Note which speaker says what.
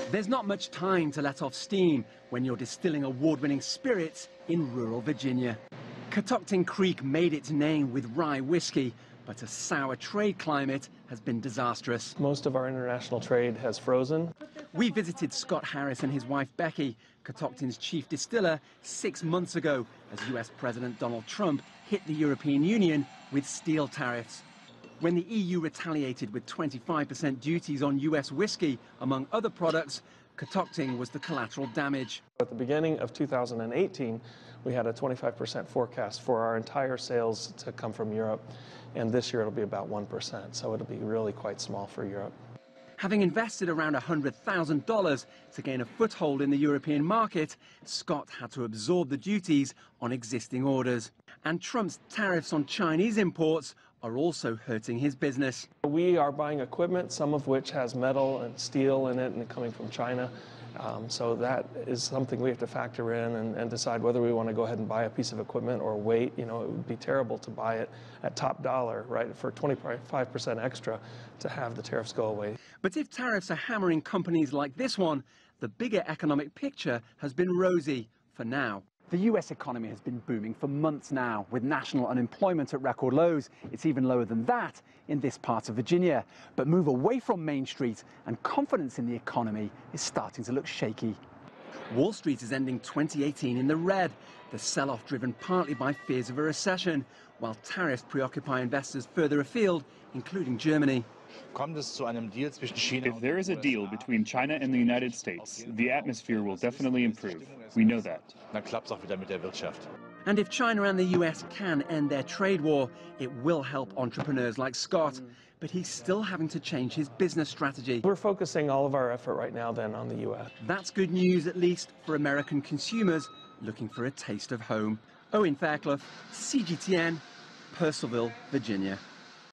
Speaker 1: There's not much time to let off steam when you're distilling award-winning spirits in rural Virginia. Catoctin Creek made its name with rye whiskey, but a sour trade climate has been disastrous.
Speaker 2: Most of our international trade has frozen.
Speaker 1: We visited Scott Harris and his wife Becky, Catoctin's chief distiller, 6 months ago as US President Donald Trump hit the European Union with steel tariffs. When the EU retaliated with 25% duties on US whiskey, among other products, Catoctin was the collateral damage.
Speaker 2: At the beginning of 2018, we had a 25% forecast for our entire sales to come from Europe, and this year it'll be about 1%, so it'll be really quite small for Europe.
Speaker 1: Having invested around $100,000 to gain a foothold in the European market, Scott had to absorb the duties on existing orders. And Trump's tariffs on Chinese imports are also hurting his business.
Speaker 2: We are buying equipment, some of which has metal and steel in it and coming from China. So that is something we have to factor in and decide whether we want to go ahead and buy a piece of equipment or wait. You know, it would be terrible to buy it at top dollar, right, for 25% extra to have the tariffs go away.
Speaker 1: But if tariffs are hammering companies like this one, the bigger economic picture has been rosy for now. The US economy has been booming for months now, with national unemployment at record lows. It's even lower than that in this part of Virginia. But move away from Main Street and confidence in the economy is starting to look shaky. Wall Street is ending 2018 in the red, the sell-off driven partly by fears of a recession, while tariffs preoccupy investors further afield, including Germany.
Speaker 3: If there is a deal between China and the United States, the atmosphere will definitely improve. We know that.
Speaker 1: And if China and the US can end their trade war, it will help entrepreneurs like Scott. But he's still having to change his business strategy.
Speaker 2: We're focusing all of our effort right now then on the US.
Speaker 1: That's good news, at least for American consumers looking for a taste of home. Owen Fairclough, CGTN, Purcellville, Virginia.